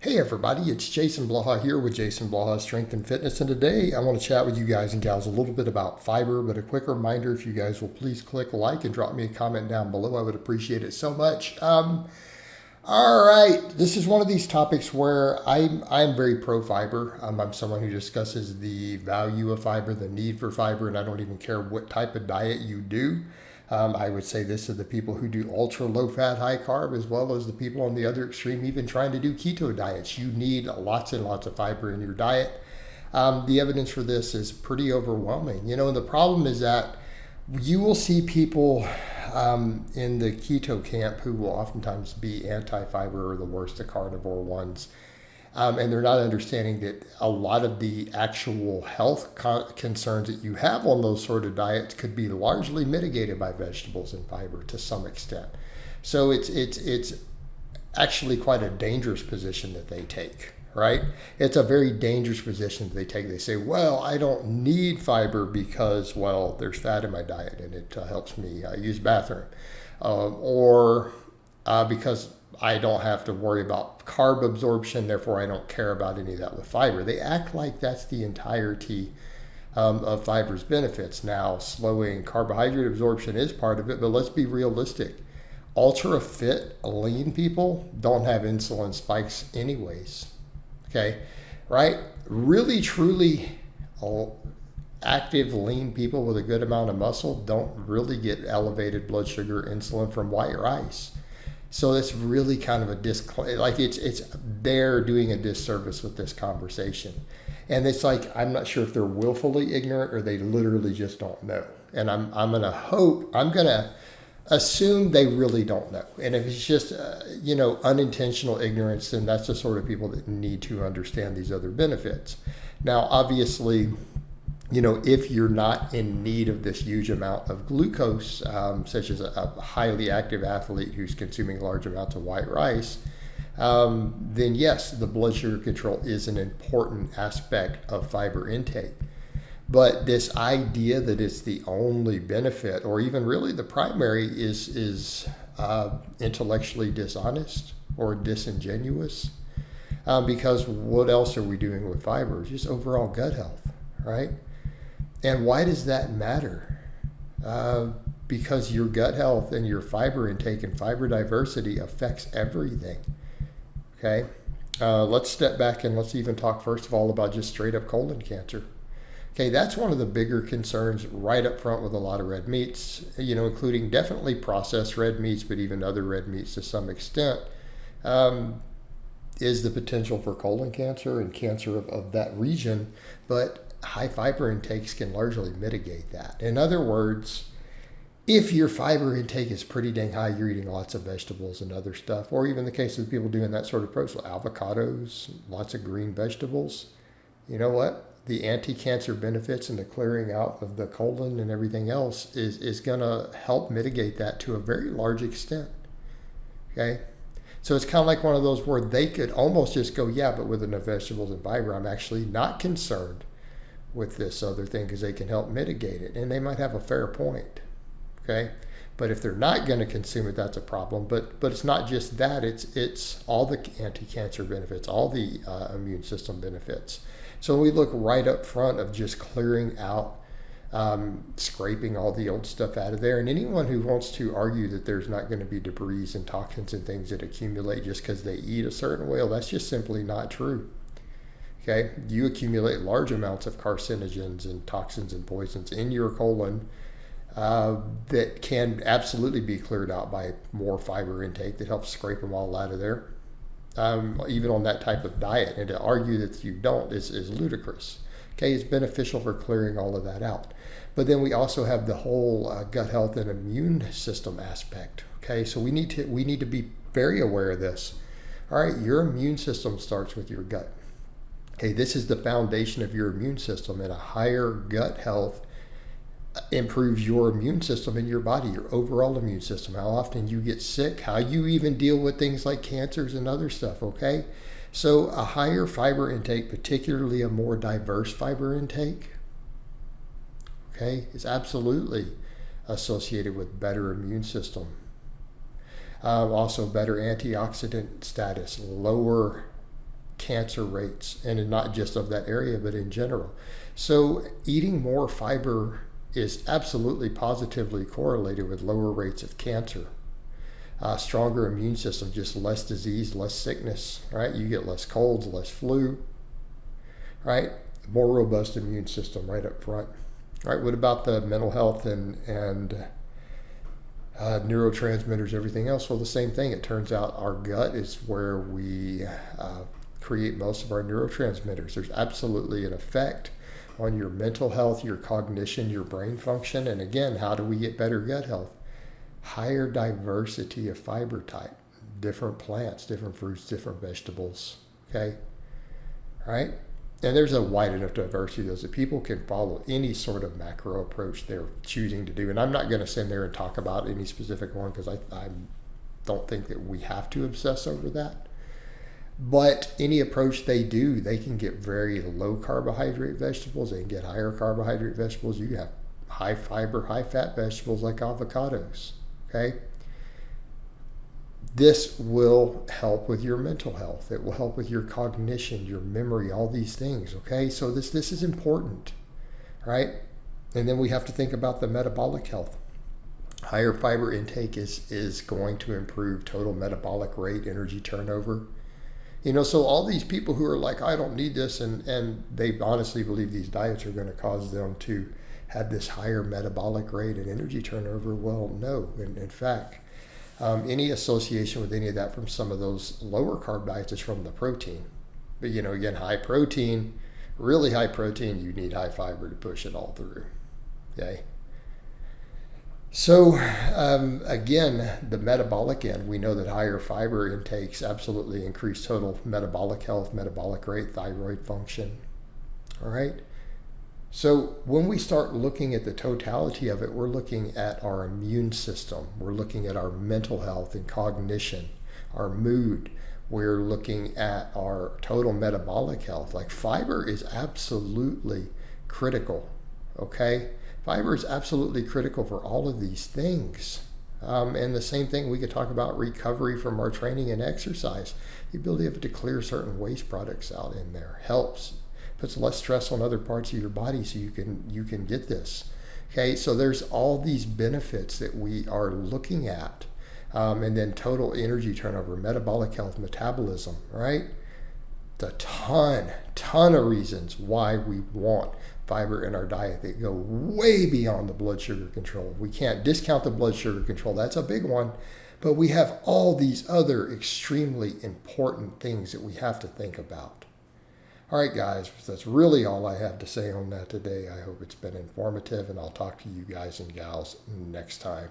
Hey everybody, it's Jason Blaha here with Jason Blaha Strength and Fitness, and today I want to chat with you guys and gals a little bit about fiber, but a quick reminder, if you guys will please click like and drop me a comment down below, I would appreciate it so much. All right, this is one of these topics where I'm very pro fiber. I'm someone who discusses the value of fiber, the need for fiber, and I don't even care what type of diet you do. I would say this to the people who do ultra low fat, high carb, as well as the people on the other extreme, even trying to do keto diets. You need lots and lots of fiber in your diet. The evidence for this is pretty overwhelming. And the problem is that you will see people in the keto camp who will oftentimes be anti-fiber or the worst of carnivore ones. And they're not understanding that a lot of the actual health concerns that you have on those sort of diets could be largely mitigated by vegetables and fiber to some extent. So it's actually quite a dangerous position that they take, right? It's a very dangerous position that they take. They say, well, I don't need fiber because, well, there's fat in my diet and it helps me use the bathroom. Or because I don't have to worry about carb absorption, therefore I don't care about any of that with fiber. They act like that's the entirety of fiber's benefits. Now, slowing carbohydrate absorption is part of it, but let's be realistic. Ultra fit, lean people don't have insulin spikes anyways, okay? Right? Really, truly active, lean people with a good amount of muscle don't really get elevated blood sugar, insulin from white rice. So it's really kind of a it's they're doing a disservice with this conversation. And it's like, I'm not sure if they're willfully ignorant or they literally just don't know. And I'm going to assume they really don't know. And if it's just, unintentional ignorance, then that's the sort of people that need to understand these other benefits. Now, obviously, if you're not in need of this huge amount of glucose, such as a highly active athlete who's consuming large amounts of white rice, then yes, the blood sugar control is an important aspect of fiber intake. But this idea that it's the only benefit, or even really the primary, is intellectually dishonest or disingenuous. Because what else are we doing with fiber? Just overall gut health, right? And why does that matter? Because your gut health and your fiber intake and fiber diversity affects everything. Okay? Let's step back and let's even talk first of all about just straight up colon cancer. Okay, that's one of the bigger concerns right up front with a lot of red meats, including definitely processed red meats, but even other red meats to some extent, is the potential for colon cancer and cancer of that region. But high fiber intakes can largely mitigate that. In other words, if your fiber intake is pretty dang high, you're eating lots of vegetables and other stuff, or even the case of people doing that sort of approach, like avocados, lots of green vegetables, you know what? The anti-cancer benefits and the clearing out of the colon and everything else is going to help mitigate that to a very large extent. Okay? So it's kind of like one of those where they could almost just go, yeah, but with enough vegetables and fiber, I'm actually not concerned with this other thing because they can help mitigate it. And they might have a fair point. Okay? But if they're not going to consume it, that's a problem. But it's not just that. It's all the anti-cancer benefits, all the immune system benefits. So we look right up front of just clearing out, scraping all the old stuff out of there. And anyone who wants to argue that there's not going to be debris and toxins and things that accumulate just because they eat a certain way, well, that's just simply not true. Okay, you accumulate large amounts of carcinogens and toxins and poisons in your colon that can absolutely be cleared out by more fiber intake that helps scrape them all out of there. Even on that type of diet, and to argue that you don't is ludicrous. Okay, it's beneficial for clearing all of that out. But then we also have the whole gut health and immune system aspect. Okay, so we need to be very aware of this. All right, your immune system starts with your gut. Okay, this is the foundation of your immune system, and a higher gut health improves your immune system in your body, your overall immune system, how often you get sick, how you even deal with things like cancers and other stuff, okay? So a higher fiber intake, particularly a more diverse fiber intake, okay, is absolutely associated with better immune system. Also better antioxidant status, lower cancer rates, and not just of that area, but in general. So eating more fiber is absolutely positively correlated with lower rates of cancer. Stronger immune system, just less disease, less sickness, right? You get less colds, less flu, right? More robust immune system right up front. All right, what about the mental health and neurotransmitters, everything else? Well, the same thing. It turns out our gut is where we create most of our neurotransmitters. There's absolutely an effect on your mental health, your cognition, your brain function. And again, how do we get better gut health? Higher diversity of fiber type, different plants, different fruits, different vegetables, okay? All right? And there's a wide enough diversity of those that people can follow any sort of macro approach they're choosing to do. And I'm not going to sit there and talk about any specific one because I don't think that we have to obsess over that. But any approach they do, they can get very low carbohydrate vegetables. They can get higher carbohydrate vegetables. You have high fiber, high fat vegetables like avocados. Okay? This will help with your mental health. It will help with your cognition, your memory, all these things. Okay? So this is important. Right? And then we have to think about the metabolic health. Higher fiber intake is going to improve total metabolic rate, energy turnover. You know, so all these people who are like, I don't need this, and they honestly believe these diets are going to cause them to have this higher metabolic rate and energy turnover. Well, no. In fact, any association with any of that from some of those lower carb diets is from the protein. But, you know, again, high protein, really high protein, you need high fiber to push it all through. Okay? So, again, the metabolic end, we know that higher fiber intakes absolutely increase total metabolic health, metabolic rate, thyroid function. All right? So when we start looking at the totality of it, we're looking at our immune system. We're looking at our mental health and cognition, our mood. We're looking at our total metabolic health. Like fiber is absolutely critical, okay? Fiber is absolutely critical for all of these things. And the same thing, we could talk about recovery from our training and exercise. The ability to clear certain waste products out in there helps. Puts less stress on other parts of your body so you can get this. Okay, so there's all these benefits that we are looking at. And then total energy turnover, metabolic health, metabolism, right? A ton of reasons why we want fiber in our diet that go way beyond the blood sugar control. We can't discount the blood sugar control. That's a big one. But we have all these other extremely important things that we have to think about. All right, guys, that's really all I have to say on that today. I hope it's been informative, and I'll talk to you guys and gals next time.